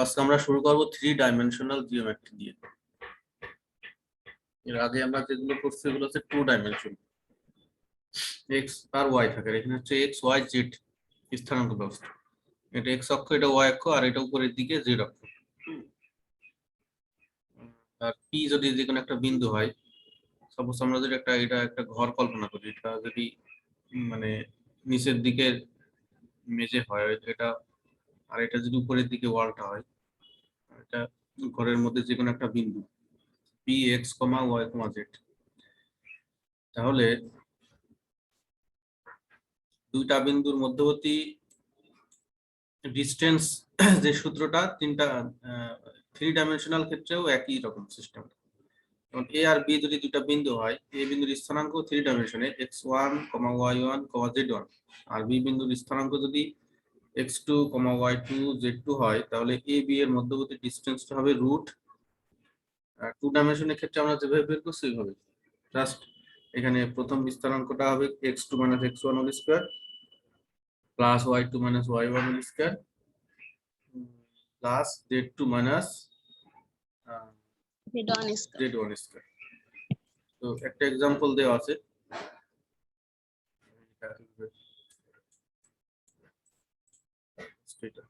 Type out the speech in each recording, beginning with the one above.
আজকে আমরা শুরু করব 3 ডাইমেনশনাল জিওমেট্রি দিয়ে। এর আগে আমরা যেগুলো করছি সেগুলো হচ্ছে 2 ডাইমেনশন, এক্স আর ওয়াই থাকে। এখানে হচ্ছে এক্স ওয়াই জেড স্থানাঙ্ক ব্যবস্থা। এটা এক্স অক্ষ, এটা ওয়াই অক্ষ, আর এটা উপরের দিকে জেড অক্ষ। আর পি যদি যে কোনো একটা বিন্দু হয়, সাপোজ আমরা যদি এটা একটা ঘর কল্পনা করি, এটা যদি মানে নিচের দিকে মেঝে হয় এটা, আর এটা যদি উপরের দিকে ওয়ালটা হয়, এটা ঘরের মধ্যে যে কোনো একটা বিন্দু পি এক্স কমা ওয়াই কমা জেড। তাহলে দুইটা বিন্দুর মধ্যবর্তী ডিস্টেন্স যে সূত্রটা তিনটা 3 ডাইমেনশনাল ক্ষেত্রেও একই রকম সিস্টেম। যেমন এ আর বি যদি দুইটা বিন্দু হয়, এ বিন্দুর স্থানাঙ্ক 3 ডাইমেনশনে x1, y1, z1, আর বি বিন্দুর স্থানাঙ্ক যদি x2, y2, z2 হয়, তাহলে এ বি এর মধ্যবর্তী ডিস্টেন্সটা হবে রুট। 2 ডাইমেনশনের ক্ষেত্রে আমরা যেভাবে বের করছি ওইভাবে, জাস্ট এখানে প্রথম স্থানাঙ্কটা হবে x2 - x1 whole square plus y2 - y1 whole square plus z2 - z1 square. তো একটা एग्जांपल দেওয়া আছে, এটা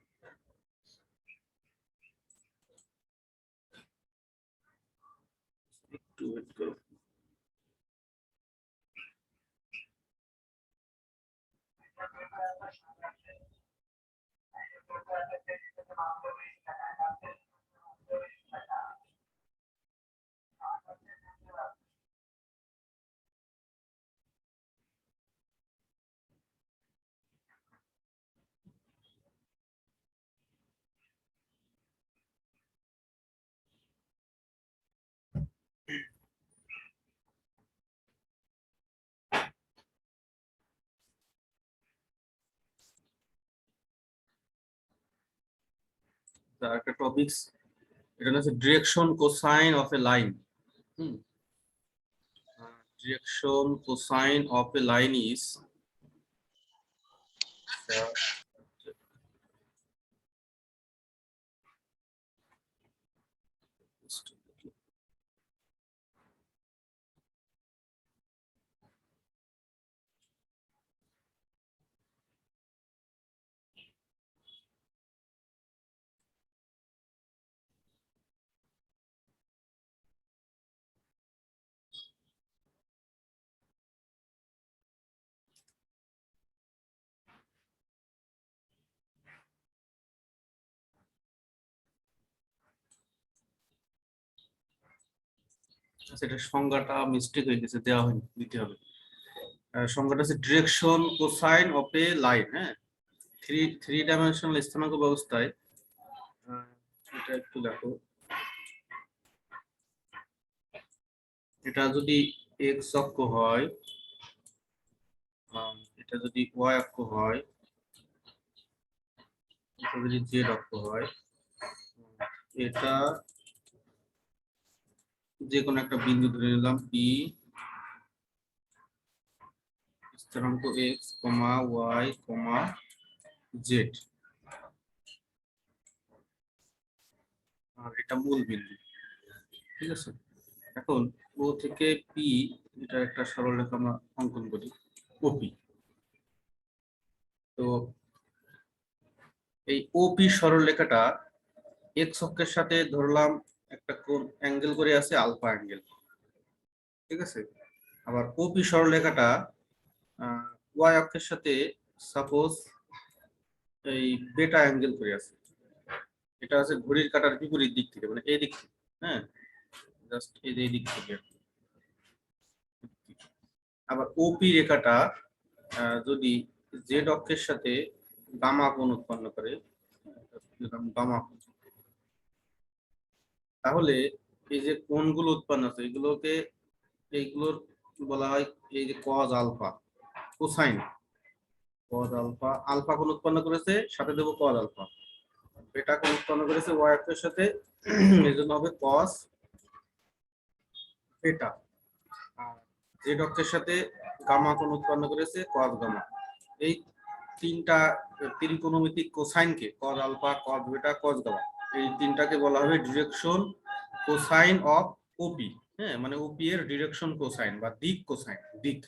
একটু ওয়েট করো। একটা টপিকস, এটা হচ্ছে direction cosine of a line. Direction cosine of a line is সেটা সংজ্ঞাটা মিস্টেক হয়ে গেছে, দেওয়া হয়নি, দিতে হবে। সংজ্ঞাটা হচ্ছে direction cosine of a line. হ্যাঁ, থ্রি ডাইমেনশনাল স্থানাঙ্ক ব্যবস্থায় এটা একটু দেখো, এটা যদি এক্স অক্ষ হয়, এটা যদি ওয়াই অক্ষ হয়, এটা যদি জেড অক্ষ হয়, এটা যে কোনো একটা বিন্দু ধরে নিলাম পি, স্থানাঙ্ক এক্স কমা ওয়াই কমা জেড, আর এটা মূল বিন্দু। ঠিক আছে, এখন ও থেকে পি, এটা একটা সরলরেখা আমরা অঙ্কন করি, ওপি। তো এই ওপি সরলরেখাটা এক্স অক্ষের সাথে ধরলাম একটা কোণ অ্যাঙ্গেল করে আছে আলফা অ্যাঙ্গেল। ঠিক আছে, আবার ওপি সরলরেখাটা ওয়াই অক্ষের সাথে সাপোজ এই বেটা অ্যাঙ্গেল করে আছে। এটা আছে ঘড়ির কাঁটার বিপরীত দিক থেকে, মানে এই দিক থেকে। হ্যাঁ, জাস্ট এই দিক থেকে। আবার ওপি রেখাটা যদি জেড অক্ষের সাথে গামা কোণ উৎপন্ন করে, গামা, তাহলে এই যে কোণগুলো উৎপন্ন আছে এইগুলোর বলা হয় এই যে cos alpha, cosine. Cos alpha, alpha কোণ উৎপন্ন করেছে, সাথে দেবো কজ আলফা। বেটা কোণ উৎপন্ন করেছে ওয়াই অক্ষের সাথে, এই জন্য হবে কস বেটা। আর জেড অক্ষের সাথে গামা কোণ উৎপন্ন করেছে কস গামা। এই তিনটা ত্রিকোণমিতিক কোসাইনকে, কজ আলফা, কজ বেটা, কজ গামা, এই তিনটাকে বলা হবে ডিরেকশন কোসাইন অফ ওপি। হ্যাঁ, মানে ওপি এর ডিরেকশন কোসাইন বা দিক কোসাইন, দিক।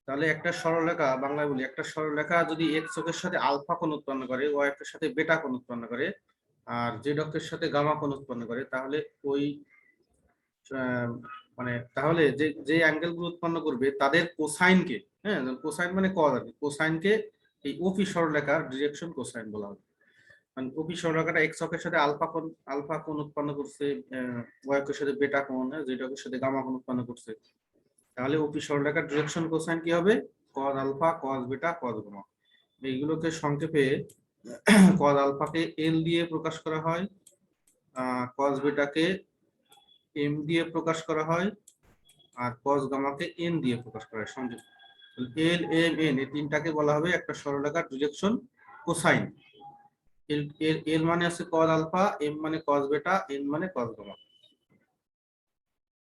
তাহলে একটা সরলরেখা, বাংলায় বলি, একটা সরলরেখা যদি এক্স অক্ষের সাথে আলফা কোণ উৎপন্ন করে, ওয়াই অক্ষের সাথে বেটা কোণ উৎপন্ন করে, আর জেড অক্ষের সাথে গামা কোণ উৎপন্ন করে, তাহলে ওই মানে তাহলে যে যে অ্যাঙ্গেল গুলো উৎপন্ন করবে তাদের কোসাইনকে, হ্যাঁ কোসাইন মানে কজ আর কি, কোসাইনকে এই ওপি সরলরেখার ডিরেকশন কোসাইন বলা হবে। মানে ওপি সরলরেখাটা এক্স অক্ষের সাথে আলফা কোণ উৎপন্ন করছে, ওয়াই অক্ষের সাথে বেটা কোণ, জেড অক্ষের সাথে গামা কোণ উৎপন্ন করছে, তাহলে ওপি সরলরেখার ডিরেকশন কোসাইন কি হবে? কজ আলফা, কজ বেটা, কজ গামা। এইগুলোকে সংক্ষেপে কজ আলফাকে এল দিয়ে প্রকাশ করা হয়, কজ বেটাকে এম দিয়ে প্রকাশ করা হয়, আর কজ গামাকে এন দিয়ে প্রকাশ করা হয় সংক্ষেপে। এল এম এন এই তিনটাকে বলা হবে একটা সরলরেখার ডিরেকশন কোসাইন। এল মানে আছে কজ আলফা, এম মানে কজ বেটা, এন মানে কজ গামা।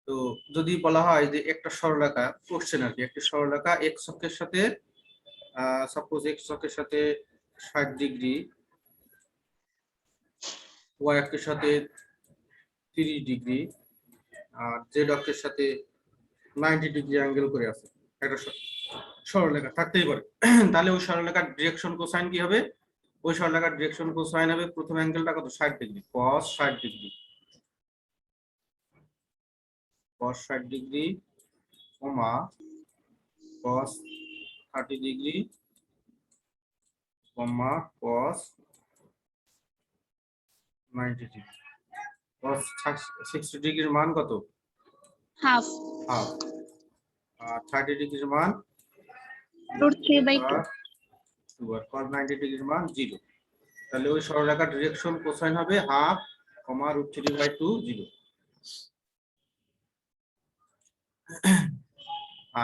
তো যদি বলা হয় যে একটা সরলরেখা, কোশ্চেন আর কি, একটা সরলরেখা এক্স অক্ষের সাথে সাপোজ এক্স অক্ষের সাথে 60 ডিগ্রি, ওয়াই অক্ষের সাথে 30 ডিগ্রি, আর জেড অক্ষের সাথে 90 ডিগ্রি অ্যাঙ্গেল করে আছে, একটা সরলরেখা থাকতেই পারে। তাহলে ওই সরলরেখার ডিরেকশন কোসাইন কি হবে? ওই সরলরেখার ডিরেকশন কোসাইন হবে প্রথম অ্যাঙ্গেলটা কত? 60 degree, cos 60 degree, cos 60 degree, comma cos 30 degree, comma cos 90 degree. cos 60 ডিগ্রির মান কত? হাফ। হাফ। আর 30 ডিগ্রির মান √3/2। আর cos 90 ডিগ্রির মান 0। তাহলে ওই সরলরেখার ডিরেকশন কোসাইন হবে হাফ, কমা √3/2, 0।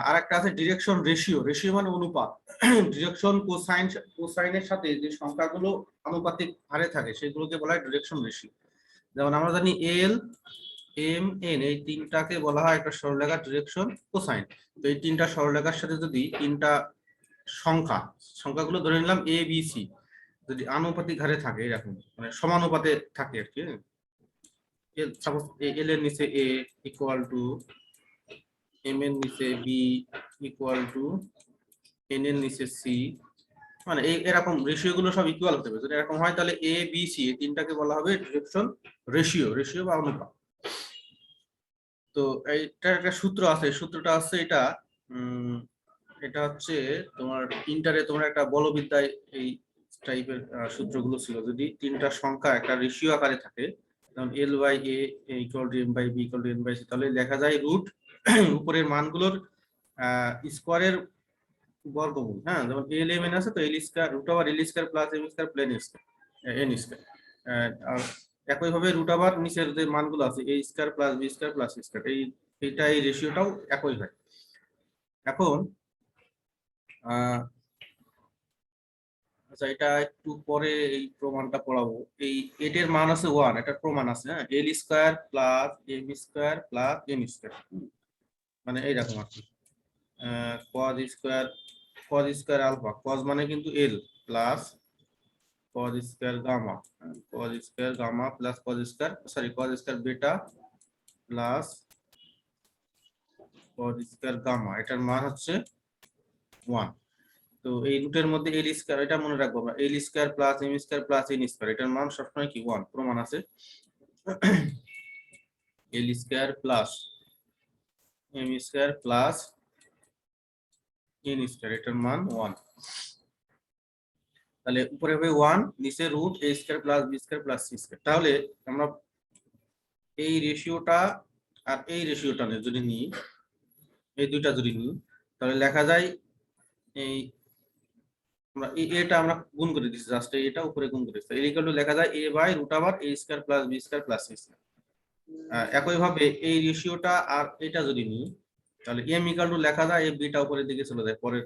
আর একটা আছে ডিরেকশন রেশিও। রেশিও মানে অনুপাত। ডিরেকশন কোসাইনের সাথে যে সংখ্যাগুলো আনুপাতিক হারে থাকে সেগুলোকে বলা হয় ডিরেকশন রেশিও। যেমন আমরা জানি এল এম এন এই তিনটাকে বলা হয় একটা সরলরেখার ডিরেকশন কোসাইন। তো এই তিনটা সরলরেখার সাথে যদি তিনটা সংখ্যাগুলো ধরে নিলাম এ বি সি, যদি আনুপাতিক হারে থাকে, এরকম মানে সমানুপাতে থাকে আর কি, সাপোজ এল এর নিচে এ ইকুয়াল টু এম এর নিচে বি ইকুয়াল টু এন এর নিচে সি, মানে এরকম রেশিও গুলো সব ইকুয়াল হতে হবে। যদি এরকম হয় তাহলে এ বি সি এই তিনটাকে বলা হবে ডিরেকশন রেশিও বা অনুপাত। তো এইটার একটা সূত্র আছে, সূত্রটা আছে এটা, এটা হচ্ছে তোমার ইন্টারে তোমার একটা বলবিদ্যায় এই টাইপের সূত্রগুলো ছিল। যদি তিনটা সংখ্যা একটা রেশিও আকারে থাকে, যেমন l by a equal to m by b equal to n by c, তাহলে লেখা যায় রুট উপরের মানগুলোর স্কোয়ারের বর্গমূল। হ্যাঁ, যেমন এল এম এন আছে, তো L square root over L square plus M square plane square N square. আর একইভাবে রুট ওভার নিচের যে মানগুলো আছে A square plus B square plus C square, এই রেশিওটাও একই হয়। এখন আচ্ছা, এটা একটু পরে এই প্রমাণটা পড়াবো। এই এটার মান আছে 1, এটা প্রমাণ আছে। হ্যাঁ, L square plus M square plus N square, মানে এইরকম আর কি। কজ স্কয়ার আলফা, কজ মানে কিন্তু L, plus cos square gamma, cos square gamma plus cos square beta plus cos square gamma, এটার মান হচ্ছে 1। তো এই রুটের মধ্যে এল স্কয়ার, এটা মনে রাখবো আমরা, L square plus M square plus N square, এটার মান সবসময় কি 1, প্রমাণ আছে। L square plus M square plus N square, এটার মান 1। তাহলে উপরে হবে 1, নিচে root A square plus B square plus C square. তাহলে আমরা এই রেশিওটা আর এই রেশিওটা যদি নিই, এই দুইটা যদি নিই, তাহলে লেখা যায় এই আমরা এটা আমরা গুণ করে দিচ্ছি, জাস্ট এটা উপরে গুণ করে দিচ্ছি, ইকুয়াল টু লেখা যায় a by root over a square plus b square plus c square. একই ভাবে এই রেশিওটা আর এটা যদি নিই, তাহলে m ইকুয়াল টু লেখা যায় এই বিটা উপরের দিকে চলে যায় পরের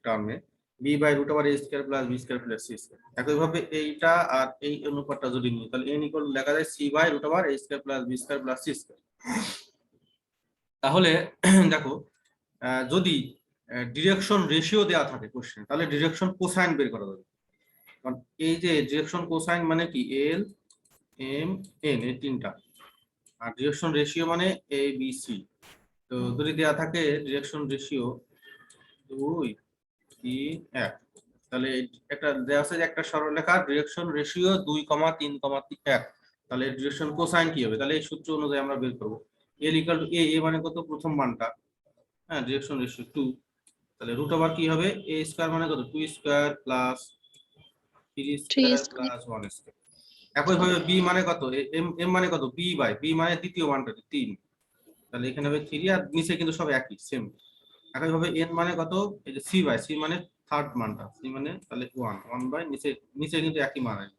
টার্মে, b by root over a square plus b square plus c square. একই ভাবে এইটা আর এই অনুপাতটা যদি নিই, তাহলে n ইকুয়াল টু লেখা যায় c by root over a square plus b square plus c square. তাহলে দেখো, যদি ডিরেকশন রেশিও দেওয়া থাকে কোশ্চেন, তাহলে ডিরেকশন কোসাইন বের করা যাবে। এই যে ডিরেকশন কোসাইন মানে কি এল এম এন এই তিনটা, আর ডিরেকশন রেশিও মানে এ বি সি। তো যদি দেওয়া থাকে ডিরেকশন রেশিও 2 3 1, তাহলে একটা দেওয়া আছে যে একটা সরলরেখার ডিরেকশন রেশিও 2,3,1, তাহলে ডিরেকশন কোসাইন কি হবে? তাহলে এই সূত্র অনুযায়ী আমরা বের করব এল ইকুয়াল টু এ, এ মানে কত প্রথম মানটা, হ্যাঁ ডিরেকশন রেশিও 2, তাহলে রুট ওভার কি হবে এ স্কয়ার মানে কত 2 square plus 3 square 3 plus 1 square. একইভাবে বি মানে কত, এম এম মানে কত বি বাই বি মানে দ্বিতীয় মানটা 3, তাহলে এখানে হবে 3 আর নিচে কিন্তু সব একই সেম। একইভাবে এন মানে কত, এই যে সি বাই সি মানে থার্ড মানটা, সি মানে তাহলে 1 1 বাই নিচে নিচে কিন্তু একই মান আছে।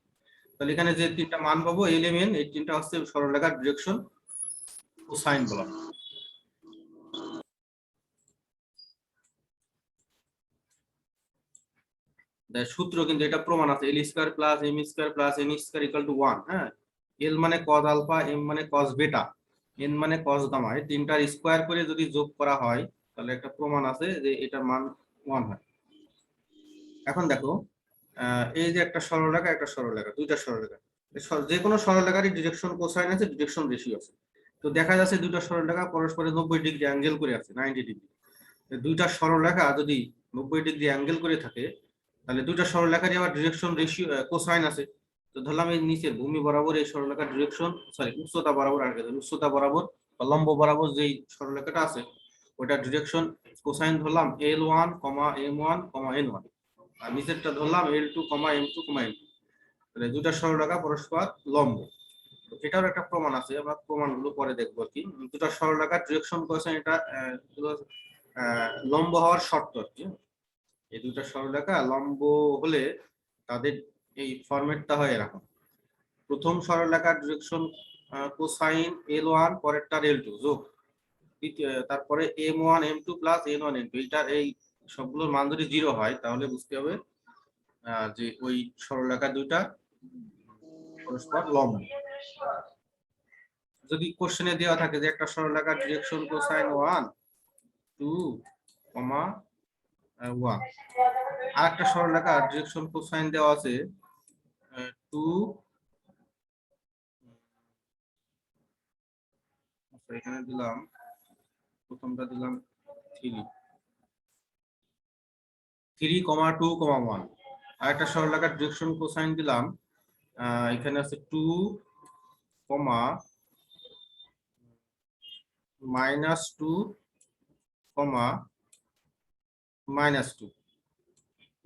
তাহলে এখানে যে তিনটা মান পাবো এল এম এন, এই তিনটা হচ্ছে সরলরেখার ডিরেকশন কোসাইন বলা হয়। সূত্র কিন্তু এটা প্রমাণ আছে, L square plus M square plus N square equal to 1, হ্যাঁ এল মানে কজ আলফা, এম মানে কজ বেটা, এন মানে কজ গামা, এই তিনটার স্কয়ার করে যদি যোগ করা হয় তাহলে একটা প্রমাণ আছে যে এটার মান 1 হয়। এখন দেখো এই যে একটা সরলরেখা একটা সরলরেখা, দুইটা সরলরেখা, যে কোনো সরলরেখারই ডিরেকশন কোসাইন আছে ডিরেকশন রেশিও আছে। তো দেখা যাচ্ছে দুইটা সরলরেখা পরস্পরে 90 ডিগ্রি অ্যাঙ্গেল করে আছে, 90 ডিগ্রি। দুইটা সরলরেখা যদি 90 ডিগ্রি অ্যাঙ্গেল করে থাকে তাহলে দুইটা সরলরেখারই আবার ডিরেকশন রেশিও কোসাইন আছে। তো ধরলাম এই নিচের ভূমি বরাবর এই সরলরেখার ডিরেকশন সরি উচ্চতা বরাবর, আর উচ্চতা বরাবর বা লম্ব বরাবর যেই সরলরেখাটা আছে ওটা ডিরেকশন কোসাইন ধরলাম L1, M1, N1, আর নিচেরটা ধরলাম L2, M2, M2, তাহলে দুইটা সরলরেখা পরস্পর লম্ব। এটার একটা প্রমাণ আছে, আমরা প্রমাণগুলো পরে দেখবো আর কি। দুটা সরলরেখার ডিরেকশন কোসাইন এটা লম্ব হওয়ার শর্ত আর কি। এই দুটা সরলরেখা লম্ব হলে তাদের এই ফরম্যাটটা হয় এরকম, প্রথম সরলরেখার ডিরেকশন কোসাইন L1, পরেরটার L2 যোগ তারপরে M1 M2 plus N1 N2, এইটার এই সবগুলোর মান যদি 0 হয় তাহলে বুঝতে হবে যে ওই সরলরেখা দুইটা পরস্পর লম্ব। যদি কোশ্চেনে দেওয়া থাকে যে একটা সরলরেখার ডিরেকশন কোসাইন 1 2, 1, আর একটা সরলরেখার ডিরেকশন কোসাইন দেওয়া আছে 2, এখানে দিলাম প্রথমটা দিলাম 3, 3, 2, 1, আর একটা সরলরেখার ডিরেকশন কোসাইন দিলাম এখানে আছে 2, -2, -2,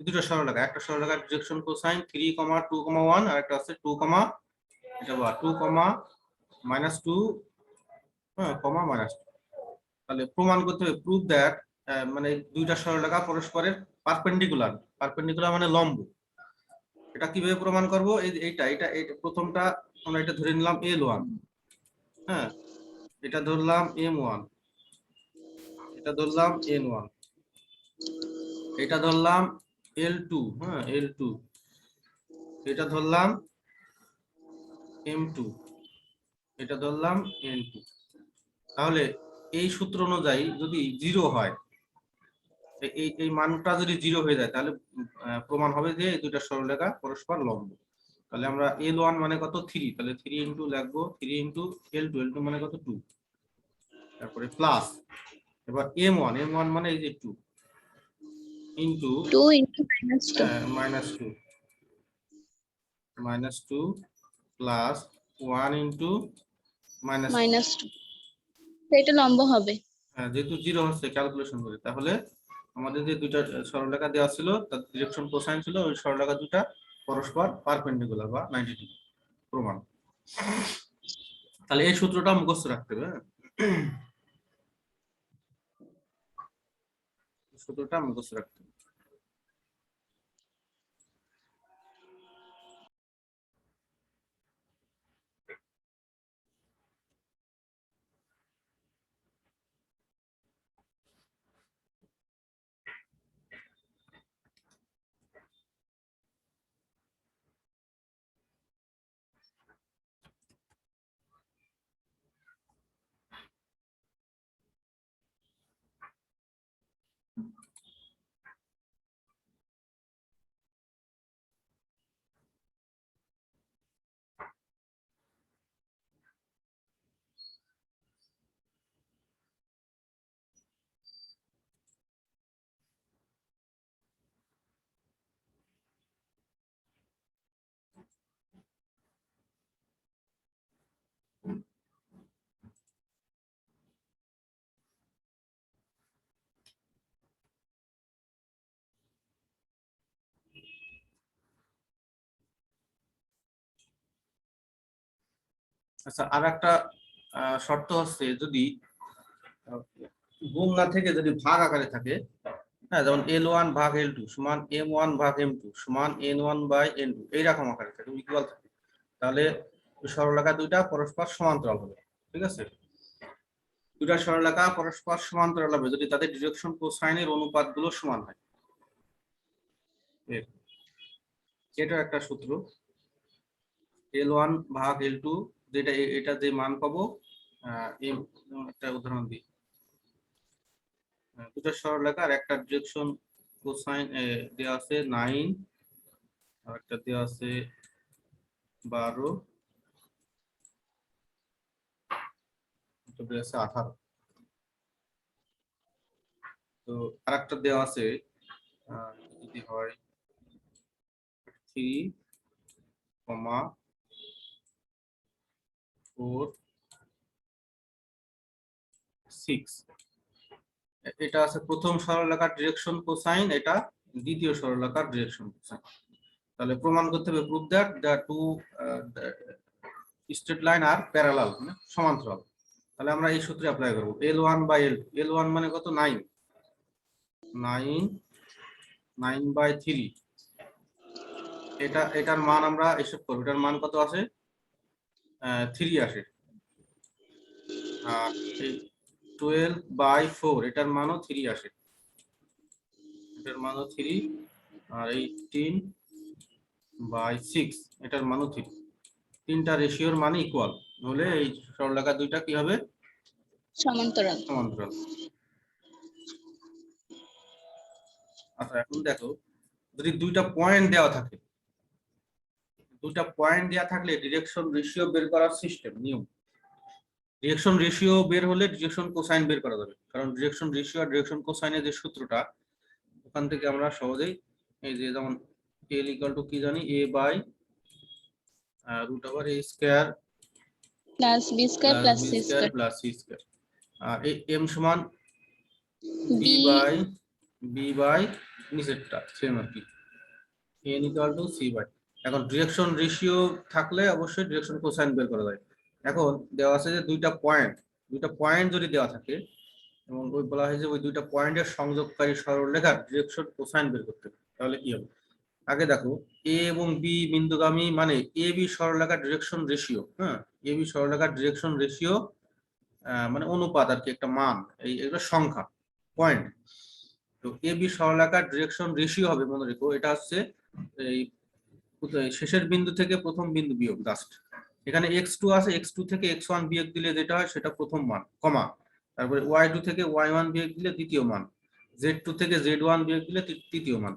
দুটো সরলরেখা, একটা সরলরেখার ডিরেকশন কোসাইন 3, 2, 1, আর একটা আছে 2, এটা বা 2, -2, হ্যাঁ -2। তাহলে প্রমাণ করতে হবে প্রুভ দ্যাট, মানে দুইটা সরলরেখা পরস্পরের পারপেন্ডিকুলার, পারপেন্ডিকুলার মানে লম্ব। এটা কিভাবে প্রমাণ করব, এইটা এটা এটা প্রথমটা আমরা এটা ধরে নিলাম L1, হ্যাঁ এটা ধরলাম M1, এটা ধরলাম N1, এটা ধরলাম L2, হ্যাঁ L2, এটা ধরলাম M2, এটা ধরলাম N2। তাহলে এই সূত্র অনুযায়ী যদি 0 হয়, এই এই মানটা যদি 0 হয়ে যায় তাহলে প্রমাণ হবে যে এই দুইটা সরলরেখা পরস্পর লম্ব। তাহলে আমরা L1 মানে কত 3, তাহলে 3 ইনটু লিখবো 3 ইনটু L2, L2 মানে কত 2, তারপরে প্লাস এবার M1 মানে এই যে 2 ইনটু 2 into -2 -2 প্লাস 1 ইনটু -2, এটা লম্ব হবে। যেহেতু 0 হচ্ছে ক্যালকুলেশন করে, তাহলে আমাদের যে দুইটা সরলরেখা দেওয়া ছিল তার ডিরেকশন কোসাইন ছিল ওই সরলরেখা দুটা পরস্পর পারপেন্ডিকুলার বা 90 ডিগ্রি প্রমাণ। তাহলে এই সূত্রটা মুখস্থ রাখতে হবে, সূত্রটা মুখস্থ রাখতে হবে। আচ্ছা, আর একটা শর্ত হচ্ছে যদি গুণ না থেকে যদি ভাগ আকারে থাকে, হ্যাঁ, যেমন L1 ভাগ L2 সমান M1 ভাগ M2 সমান N1 বাই N2 এইরকম আকারে থাকে, ইকুয়াল থাকে, তাহলে ওই সরলরেখা দুইটা পরস্পর সমান্তরাল হবে। ঠিক আছে, দুইটা সরলরেখা পরস্পর সমান্তরাল হবে যদি তাদের ডিরেকশন কোসাইনের অনুপাতগুলো সমান হয়। এটা একটা সূত্র। L1 ভাগ L2, যেটা এটা যে মান পাবো, একটা উদাহরণ দিই, দুটো সরলরেখার একটা ডিরেকশন কোসাইন দেওয়া আছে 9, আর একটা দেওয়া আছে 12, একটা দেওয়া আছে 18। তো আর একটা দেওয়া আছে যদি হয় 3, 4, 6। এটা আছে প্রথম সরলরেখার ডিরেকশন কোসাইন, এটা দ্বিতীয় সরলরেখার ডিরেকশন কোসাইন। তাহলে প্রমাণ করতে হবে proof that the two straight line are parallel, মানে সমান্তরাল। তাহলে আমরা এই সূত্রে অ্যাপ্লাই করব L1 বাই L2। L1 মানে কত? 9, 9/3। এটার মান আমরা হিসাব করব, এটার মান কত আসে? 3 আসে। আর এই 12/4 এটার মানও 3 আসে, এটার মানও 3। আর 18/6 এটার মানও 3। তিনটা রেশিওর মান ইকুয়াল হলে এই সরলরেখা দুইটা কি হবে? সমান্তরাল। সমান্তরাল। আচ্ছা, এখন দেখো, যদি দুইটা পয়েন্ট দেওয়া থাকে, দুইটা পয়েন্ট দেওয়া থাকলে ডিরেকশন রেশিও বের করার সিস্টেম নিয়ম, ডিরেকশন রেশিও বের হলে ডিরেকশন কোসাইন বের করা যাবে, কারণ ডিরেকশন রেশিও আর ডিরেকশন কোসাইনের যে সূত্রটা, ওখান থেকে আমরা সহজেই এই যে যেমন L ইকুয়াল টু কি জানি, A by root over A square plus B square plus B C square square plus C square. আর এই M সমান B বি বাই নিচেরটা সেম আর কি, N equal to C by. এখন ডিরেকশন রেশিও থাকলে অবশ্যই ডিরেকশন কোসাইন বের করা যায়। এখন দেওয়া আছে যে দুইটা পয়েন্ট যদি দেওয়া থাকে এবং ওই বলা হয় যে ওই দুইটা পয়েন্টের সংযোগকারী সরলরেখার ডিরেকশন কোসাইন বের করতে হবে, তাহলে কি হবে? আগে দেখো, এ এবং বি বিন্দুগামী মানে এ বি সরলরেখার ডিরেকশন রেশিও, হ্যাঁ, এ বি সরলরেখার ডিরেকশন রেশিও মানে অনুপাত আর কি, একটা মান, এই একটা সংখ্যা, পয়েন্ট। তো এ বি সরলরেখার ডিরেকশন রেশিও হবে, মনে রেখো, এটা হচ্ছে এই শেষের বিন্দু থেকে প্রথম বিন্দু বিয়োগ, জাস্ট এখানে x2 আছে, x2 থেকে x1 বিয়োগ দিলে যেটা হয় সেটা প্রথম মান, কমা, তারপরে y2 থেকে y1 বিয়োগ দিলে দ্বিতীয় মান, z2 থেকে z1 বিয়োগ দিলে তৃতীয় মান।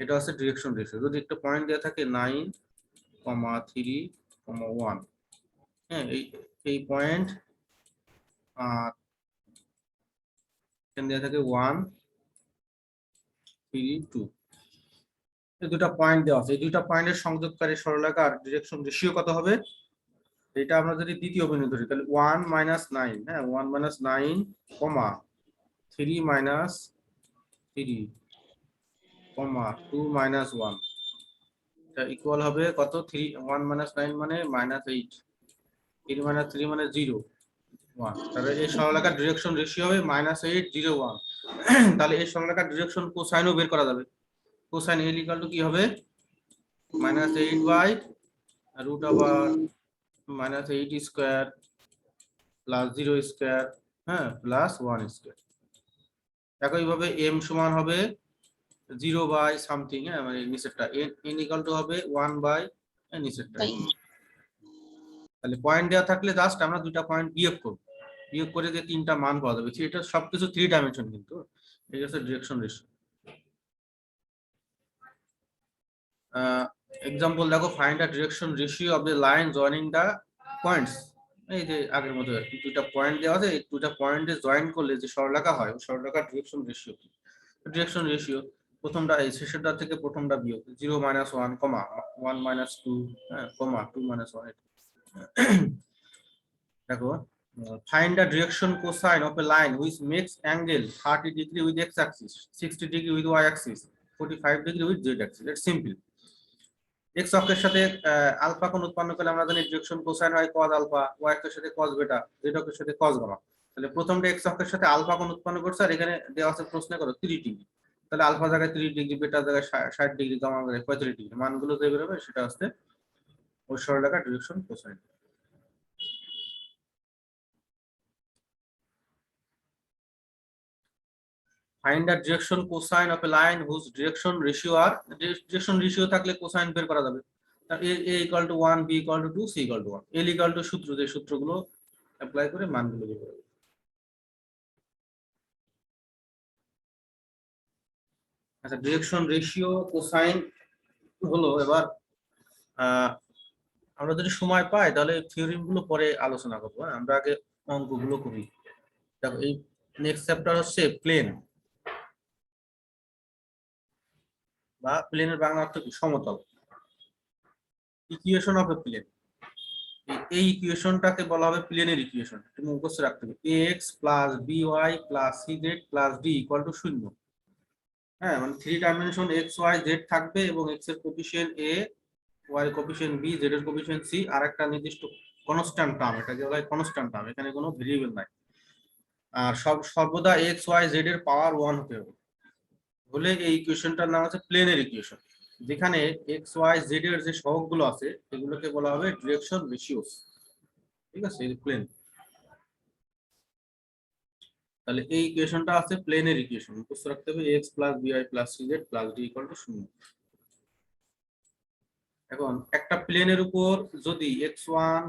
এটা হচ্ছে ডিরেকশন রেশিও। যদি একটা পয়েন্ট দেওয়া থাকে 9,3,1, হ্যাঁ, এই পয়েন্ট আর এখানে দেওয়া থাকে 1, 3, 2, এই দুটা পয়েন্ট দেওয়া আছে, এই দুইটা পয়েন্টের সংযোগকারী সরলরেখার ডিরেকশন রেশিও কত হবে? এটা আমরা যদি দ্বিতীয় বিন্দু ধরি তাহলে 1 - 9, হ্যাঁ, 1 - 9, 3 - 3, 2 - 1, এটা ইকুয়াল হবে কত? 3 1 - 9 মানে -8, 3 - 3 মানে 0, 1। তাহলে এই সরলরেখার ডিরেকশন রেশিও হবে -8, 0, 1। তাহলে এই সরলরেখার ডিরেকশন কোসাইনও বের করা যাবে। কোসাইন L ইকুয়াল টু কি হবে? -8 by root over -8 square plus 0 square, হ্যাঁ, প্লাস 1 স্কয়ার। একইভাবে m সমান হবে 0 বাই সামথিং, হ্যাঁ, মানে নিচেরটা, n ইকুয়াল টু হবে 1 বাই নিচেরটা। তাহলে পয়েন্ট দেওয়া থাকলে জাস্ট আমরা দুইটা পয়েন্ট বিয়োগ করে যে তিনটা মান পাওয়া যাবে, এটা সবকিছু 3 ডাইমেনশন, কিন্তু এই হচ্ছে ডিরেকশন রেশিও। এক্সাম্পল দেখো, find the direction ratio of the line joining the points. এই যে আগের মতো আর কি, দুইটা পয়েন্ট দেওয়া আছে, এই দুইটা পয়েন্টে জয়েন করলে যে সরলরেখা হয়, ওই সরলরেখার ডিরেকশন রেশিও কি? ডিরেকশন রেশিও প্রথমটা এই শেষেরটা থেকে প্রথমটা বিয়োগ, 0 - 1, 1 - 2, হ্যাঁ, 2 - 1। দেখো, find the direction cosine of a line which makes angle 30 degree with x axis, 60 degree with y axis, 45 degree with z axis. It's simple. X অক্ষের সাথে আলফা কোণ উৎপন্ন করলে আমরা জানি ডিরেকশন কোসাইন হয় cos আলফা, ওয়াই অক্ষের সাথে cos বেটা, জেড অক্ষের সাথে cos গামা। তাহলে প্রথমটা এক্স অক্ষের সাথে আলফা কোণ উৎপন্ন করছে, আর এখানে দেওয়া আছে প্রশ্নে করো 30 ডিগ্রি। তাহলে আলফা জায়গায় 30 ডিগ্রি, বেটা জায়গায় 60 ডিগ্রি, গামা জায়গায় 35 ডিগ্রি, মানগুলো যে বেরোবে সেটা হচ্ছে ওই সরলরেখার direction cosine. Find the direction cosine of a line whose direction ratio are, direction ratio থাকলে কোসাইন বের করা যাবে। a equal to 1, b equal to 2, c equal to 1, l equal to সূত্র, যে সূত্রগুলো অ্যাপ্লাই করে মানগুলো বের করা যাবে। আচ্ছা, ডিরেকশন রেশিও কোসাইন হলো, এবার আমরা যদি সময় পাই তাহলে থিওরিম গুলো পরে আলোচনা করবো। আমরা আগে অঙ্কগুলো করি। দেখো এই নেক্সট চ্যাপ্টার হচ্ছে প্লেন, বা প্লেনের বাংলা অর্থ কি, সমতল। ইকুয়েশন অফ এ প্লেন, এই ইকুয়েশনটাকে বলা হবে প্লেনের ইকুয়েশন। তুমি মুখস্থ রাখতে হবে ax plus by plus cz plus d equal to 0। হ্যাঁ, মানে 3 ডাইমেনশন x y z থাকবে এবং x এর কোফিশিয়েন্ট a, y এর কোফিশিয়েন্ট b, z এর কোফিশিয়েন্ট c, আর একটা নির্দিষ্ট কনস্ট্যান্ট টার্ম, এটাকে বলা হয় কনস্ট্যান্ট টার্ম, এখানে কোনো ভেরিয়েবল নাই। আর সর্বদা x y z এর পাওয়ার 1 হতে হবে, হলে এই ইকুয়েশনটার নাম আছে প্লেনের ইকুয়েশন, যেখানে এক্স ওয়াই জেড এর যে সহগগুলো আছে এগুলোকে বলা হবে ডিরেকশন রেশিওস। ঠিক আছে, এই প্লেন। তাহলে এই ইকুয়েশনটা আছে প্লেনের ইকুয়েশন, মুখস্থ রাখতে হবে এক্স প্লাস বিআই plus CZ plus D equal to 0। এখন একটা প্লেনের উপর যদি x1,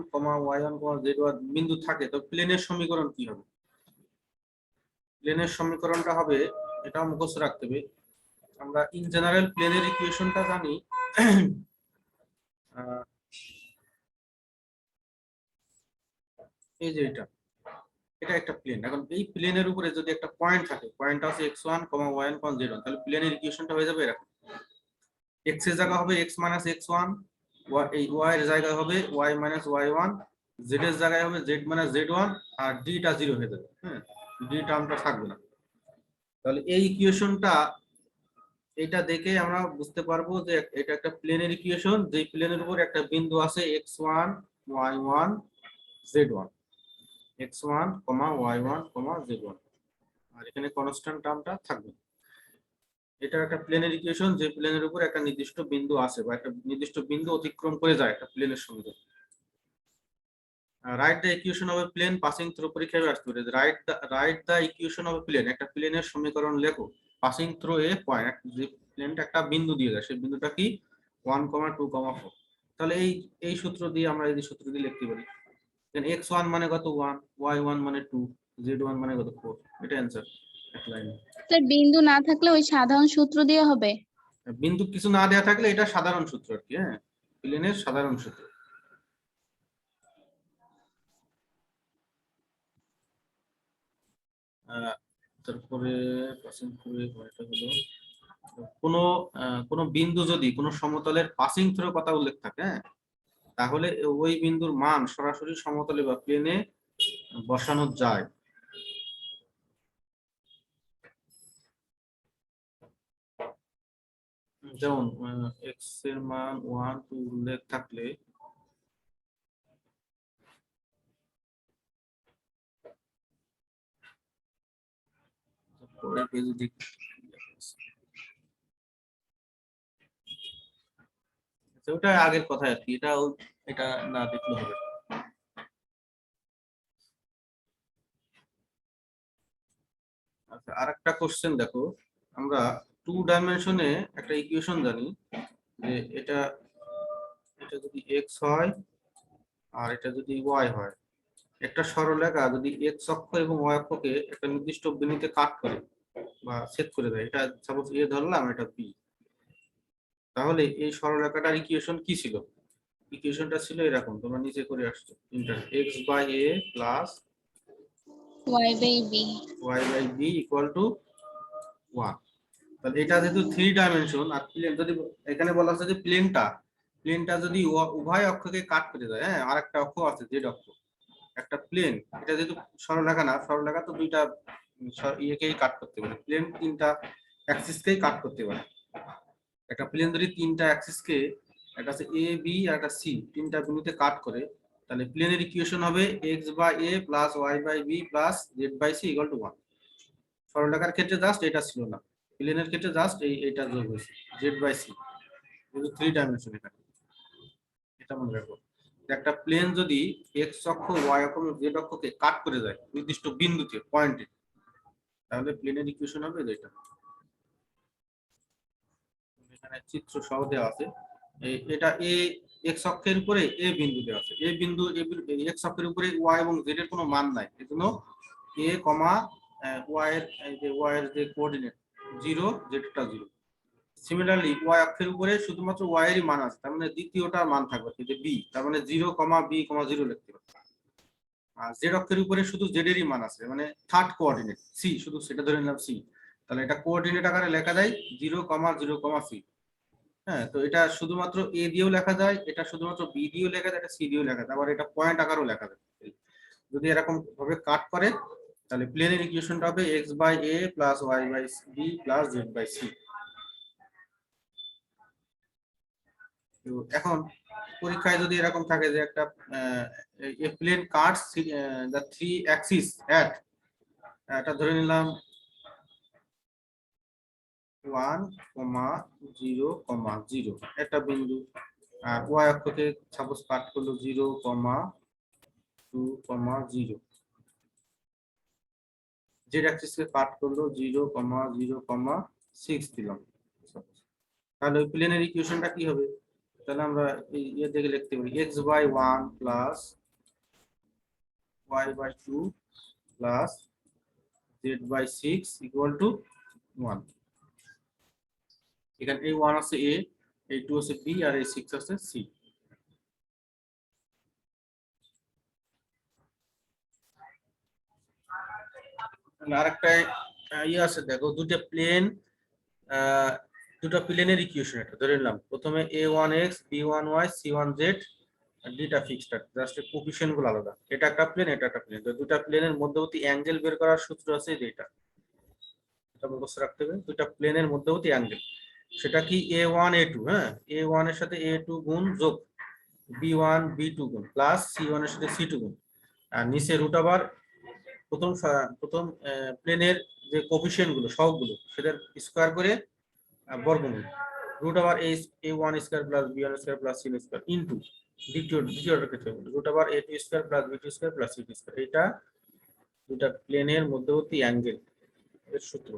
y1, z1 বিন্দু থাকে তো প্লেনের সমীকরণ কি হবে? প্লেনের সমীকরণটা হবে, এটা মুখস্থ রাখতে হবে। আমরা ইন জেনারেল প্লেনের ইকুয়েশনটা জানি, এই যে এটা একটা প্লেন। এখন এই প্লেনের উপরে যদি একটা পয়েন্ট থাকে, পয়েন্ট আছে x1, y1, z1, তাহলে প্লেনের ইকুয়েশনটা হয়ে যাবে এরকম। x এর জায়গা হবে x minus x1, এই y এর জায়গা হবে y minus y1, z এর জায়গায় হবে z minus z1, আর d টা 0 হয়ে যাবে। হ্যাঁ, d টার্মটা থাকবে না। তাহলে এই ইকুয়েশনটা, এটা দেখে আমরা বুঝতে পারবো যে এটা একটা প্লেনের ইকুয়েশন, যে প্লেনের উপর একটা বিন্দু আছে x1, y1, z1, x1, y1, z1, আর এখানে কনস্ট্যান্ট টার্মটা থাকবে। এটা একটা প্লেনের ইকুয়েশন, যে প্লেনের উপর একটা নির্দিষ্ট বিন্দু আছে বা একটা নির্দিষ্ট বিন্দু অতিক্রম করে যায় একটা প্লেনের সঙ্গে। Write the equation of a plane passing through, পরীক্ষায় আসতে পারে write the equation of a plane, একটা প্লেনের সমীকরণ লেখো পাসিং থ্রু এ পয়েন্ট, যে প্লেনটা একটা বিন্দু দিয়ে যায়, সেই বিন্দুটা কি 1, 2, 4। তাহলে এই সূত্র দিয়ে আমরা এই সূত্র দিয়ে লিখতে পারি, x1 মানে কত 1, y1 মানে 2, z1 মানে কত 4। এটা অ্যানসার এক লাইনে। স্যার বিন্দু না থাকলে ওই সাধারণ সূত্র দিয়ে হবে? বিন্দু কিছু না দেয়া থাকলে এটা সাধারণ সূত্র আর কি। হ্যাঁ, প্লেনের সাধারণ সূত্র। তারপরে পাসিং থ্রু এটা হলো কোন বিন্দু যদি কোন সমতলের পাসিং থ্রু কথা উল্লেখ থাকে, হ্যাঁ, তাহলে ওই বিন্দুর মান সরাসরি সমতলে বা প্লেনে বসানো যায়। যেমন এক্স এর মান 1, 2 উল্লেখ থাকলে পরের পেজে দেখি, ওটা আগের কথা আর কি, এটা না দেখলে হবে। আচ্ছা, আরেকটা কোশ্চেন দেখো, আমরা 2 ডাইমেনশনে একটা ইকুয়েশন জানি যে এটা যদি x হয় আর এটা যদি y হয়, একটা সরলরেখা যদি x অক্ষ এবং y অক্ষকে একটা নির্দিষ্ট বিন্দুতে কাট করে বা ছেদ করে দেয়, এটা সাপোজ a ধরলাম, এটা b, তাহলে এই সরলরেখাটার ইকুয়েশন কি ছিল? ইকুয়েশনটা ছিল এরকম, তোমরা নিচে করে আসছো, x by a plus y by b y by b equal to 1। তাহলে এটা যেহেতু 3 ডাইমেনশন, আর প্লেন যদি এখানে বলা আছে যে প্লেনটা যদি উভয় অক্ষকে কাট করে দেয়, হ্যাঁ, আর একটা অক্ষ আছে জেড অক্ষ, একটা প্লেন, এটা যেহেতু সরলরেখা না, সরলরেখা তো দুইটা ইয়েকেই কাট করতে পারে, প্লেন 3টা অ্যাক্সিসকেই কাট করতে পারে। একটা প্লেন যদি 3টা অ্যাক্সিসকে একটা আছে এ বি আর একটা সি, তিনটা বিন্দুতে কাট করে, তাহলে প্লেনের ইকুয়েশন হবে x by a plus y by b plus z by c equal to 1। সরলরেখার ক্ষেত্রে জাস্ট এটা ছিল না, প্লেনের ক্ষেত্রে জাস্ট এইটা যোগ হয়েছে জেড বাই সি, কিন্তু 3 ডাইমেনশন এখানে। এটা মনে রাখবো, একটা প্লেন যদি এক্স অক্ষ ওয়াই অক্ষ এবং জেড অক্ষকে কাট করে যায় নির্দিষ্ট বিন্দুতে পয়েন্টে, তাহলে প্লেনের ইকুয়েশন হবে এটা। এখানে চিত্র সহ দেওয়া আছে, এটা এ এক্স অক্ষের উপরে এ বিন্দু দেওয়া আছে, এ বিন্দু এক্স অক্ষের উপরে ওয়াই এবং জেড এর কোনো মান নাই, এজন্য এ কমা ওয়াই এর ওয়াই এর যে কোঅর্ডিনেট 0, জেডটা 0। সিমিলারলি ওয়াই অক্ষের উপরে শুধুমাত্র ওয়াই এরই মান আছে, তার মানে দ্বিতীয়টার মান থাকবে যে বি, তার মানে 0, বি, 0 লিখতে হবে। আর জেড অক্ষের উপরে শুধু জেড এরই মান আছে, মানে থার্ড কোঅর্ডিনেট সি, শুধু সেটা ধরে নিলাম সি, তাহলে এটা কোঅর্ডিনেট আকারে লেখা যায় 0, 0, সি। হ্যাঁ, তো এটা শুধুমাত্র এ দিয়েও লেখা যায়, এটা শুধুমাত্র বি দিয়েও লেখা যায়, এটা সি দিয়েও লেখা যায়, আবার এটা পয়েন্ট আকারেও লেখা যায়। যদি এরকম ভাবে কাট করে, তাহলে প্লেনের ইকুয়েশনটা হবে x by a plus y by b plus z by c. তো এখন পরীক্ষায় যদি এরকম থাকে যে একটা plane cuts the 3 axis at, এটা ধরে নিলাম 1, 0, 0 একটা বিন্দু, আর ওয়াই অক্ষকে সাপোজ কাট করলো 0, 2, 0, জেড অ্যাক্সিসকে কাট করলো 0, 0, 6 দিলাম। তাহলে ওই প্লেনের ইকুয়েশনটা কি হবে? তাহলে আমরা এই ইয়ে থেকে লিখতে পারি x by 1 plus y by 2 plus z by 6 equal to 1। এখানে এই 1 আছে a, এই 2 আছে b, আর এই 6 আছে c। আরেকটা ইয়ে আছে, দেখো দুটো প্লেনের ইকুয়েশন এটা ধরে নিলাম, প্রথমে a1x, b1y, c1z, দুইটা ফিক্সড, জাস্ট কোফিশিয়েন্ট গুলো আলাদা। এটা একটা প্লেন, এটা একটা প্লেন, তো দুটা প্লেনের মধ্যবর্তী অ্যাঙ্গেল বের করার সূত্র আছে যেটা, এটা মুখস্থ রাখতে হবে। দুটা প্লেনের মধ্যবর্তী অ্যাঙ্গেল, সেটা কি a1 a2, হ্যাঁ, a1 এর সাথে a2 গুণ যোগ b1 b2 গুণ প্লাস c1 এর সাথে c2 গুণ, আর নিচে রুট আবার প্রথম প্লেনের যে কোফিশিয়েন্ট গুলো সহগগুলো সেটার স্কয়ার করে বর্গমূল, রুট আবার a1 square plus b1 square plus c square into দ্বিতীয়টার ক্ষেত্রে রুট আবার a2 square plus b2 square plus c square. এটা দুটা প্লেনের মধ্যবর্তী অ্যাঙ্গেল এর সূত্র।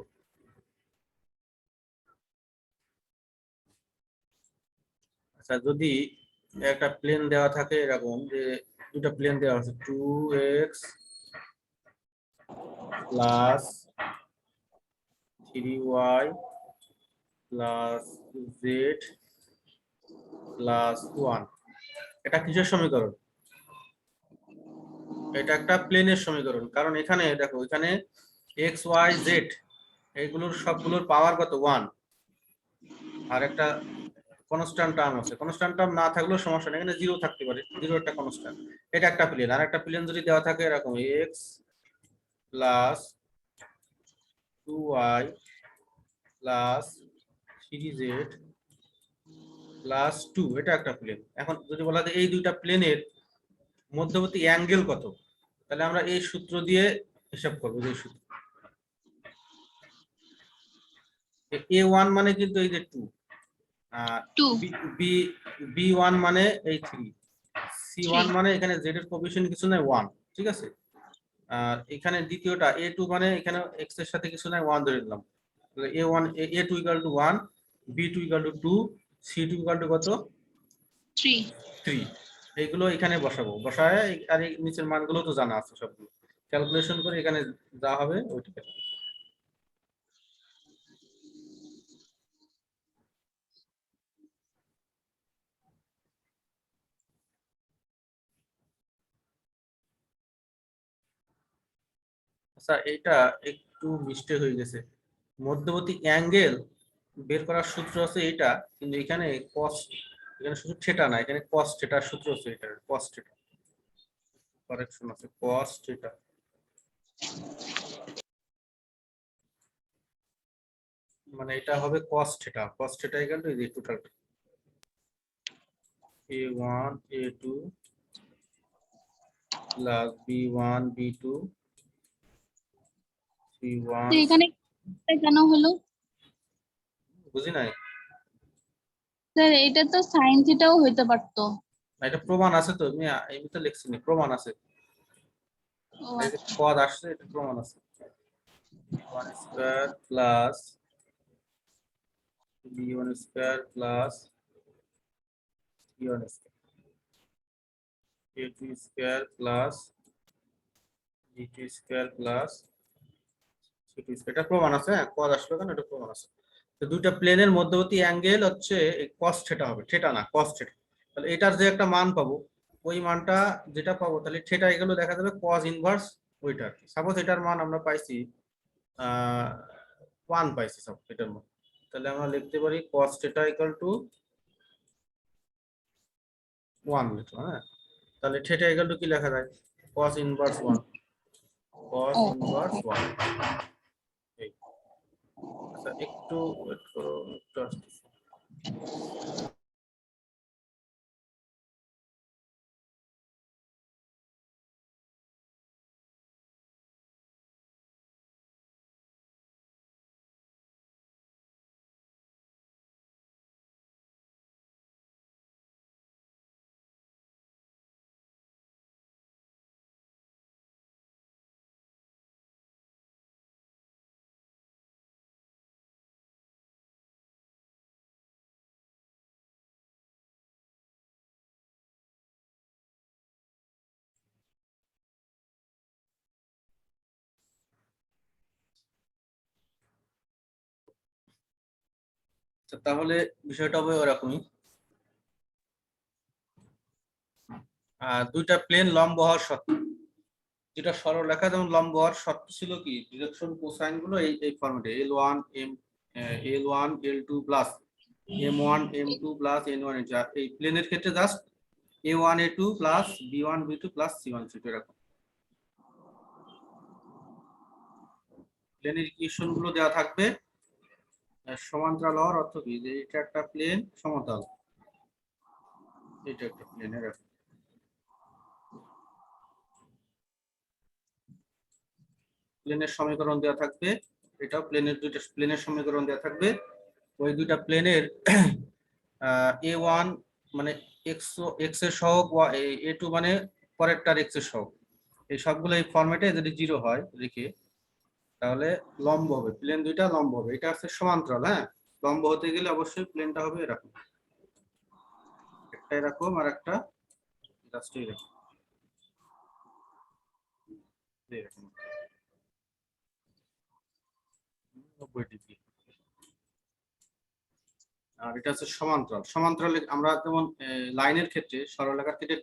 আচ্ছা, যদি একটা প্লেন দেওয়া থাকে এরকম যে দুটা প্লেন দেওয়া আছে 2x plus 3y plus z plus 1, এটা কিসের সমীকরণ? এটা একটা প্লেনের সমীকরণ, কারণ এখানে দেখো এখানে এক্স ওয়াই জেড এইগুলোর সবগুলোর পাওয়ার কত 1, আর একটা কনস্ট্যান্ট টার্ম আছে, কনস্ট্যান্ট টার্ম না থাকলেও সমস্যা নেই, এখানে 0 থাকতে পারে, 0 একটা কনস্ট্যান্ট। এটা একটা প্লেন, আর একটা প্লেন যদি দেওয়া থাকে এরকম x plus 2y plus 3z plus 2, এটা একটা প্লেন। এখন যদি বলা যায় এই দুইটা প্লেনের মধ্যবর্তী অ্যাঙ্গেল কত, তাহলে আমরা এই সূত্র দিয়ে হিসাব করবো। এই সূত্র a1 মানে কিন্তু এই যে 2, আর 2 b1 মানে এই 3, c1 মানে এখানে z এর কোএফিশিয়েন্ট কিছু নাই 1, ঠিক আছে। আর এখানে দ্বিতীয়টা a2 মানে এখানে x এর সাথে কিছু নাই 1 ধরে নিলাম, তাহলে a1 a2 equal to 1, b2 equal to 2, c2 equal to কত 3। এইগুলো এখানে বসাবো, বসায় আর এই নিচের মানগুলো তো জানা আছে, সবগুলো ক্যালকুলেশন করে এখানে যা হবে ওইটা। আচ্ছা, এটা একটু মিস্টেক হয়ে গেছে, মধ্যবর্তী অ্যাঙ্গেল বের করার সূত্র আছে এটা, কিন্তু এখানে cos, এখানে শুধু থিটা না, এখানে cos থিটার সূত্র আছে, এটা cos থিটা, কারেকশন আছে cos থিটা। মানে এটা হবে cos theta, cos theta equal to এই যে total. a1 a2 plus b1 b2 c1 তো এখানে কেন হলো? বুঝি নাই। স্যার এটা তো সাইন থিটাও হইতে পারতো। এটা প্রমাণ আছে তো, আমি এমনিতে লিখছি না, প্রমাণ আছে। ও এই যে পদ আসছে, এটা প্রমাণ আছে। b1 square plus b1 square plus c1 square a2 square plus b2 square plus c2 square, এটা প্রমাণ আছে। হ্যাঁ, পদ আসলো কেন, এটা প্রমাণ আছে। তো দুইটা প্লেনের মধ্যবর্তী অ্যাঙ্গেল হচ্ছে cos থিটা হবে, থিটা না cos থিটা। তাহলে এটার যে একটা মান পাবো, ওই মানটা যেটা পাবো, তাহলে থিটা এগুলো দেখা যাবে cos ইনভার্স ওইটার। সাপোজ এটার মান আমরা পাইছি 1 পাইছি সাপোজ এটার মান, তাহলে আমরা লিখতে পারি cos থিটা ইকুয়াল টু 1 লিখলাম। হ্যাঁ, তাহলে থিটা ইকুয়াল টু কি লেখা যায়, cos ইনভার্স 1, cos ও ইনভার্স 1। এই, আচ্ছা একটু ওয়েট করো, একটু আসতেছি। তো তাহলে বিষয়টা হবে ওরকমই। দুইটা প্লেন লম্ব হওয়ার সত্ত্বে, যেটা সরলরেখা যেমন লম্ব হওয়ার শর্ত ছিল কি, ডিরেকশন কোসাইন গুলো এই এই ফরম্যাটে L1 M L1 L2 plus M1 M2 plus N1 N2, এই প্লেনের ক্ষেত্রে just A1 A2 plus B1 B2 plus C1 C2 এরকম। প্লেনের ইকুয়েশন গুলো দেওয়া থাকবে। সমান্তরাল হওয়ার অর্থ কি, যে এটা একটা প্লেন সমতল, এটা একটা প্লেন এরকম। প্লেনের সমীকরণ দেওয়া থাকবে, এটাও প্লেনের, দুইটা প্লেনের সমীকরণ দেওয়া থাকবে। ওই দুইটা প্লেনের A1 মানে x এর সহগ, A2 মানে পরেরটার x এর সহগ, এই সবগুলো এই ফরম্যাটে যদি 0 হয় রেখে, তাহলে লম্ব হবে, প্লেন দুইটা লম্ব হবে। এটা হচ্ছে সমান্তরাল। হ্যাঁ, লম্ব হতে গেলে অবশ্যই প্লেনটা হবে এরকম, একটা এরকম আর একটা জাস্ট এরকম, এরকম 90 ডিগ্রি। আর এটা হচ্ছে সমান্তরাল। সমান্তরালে আমরা যেমন লাইনের ক্ষেত্রে, সরলরেখার ক্ষেত্রে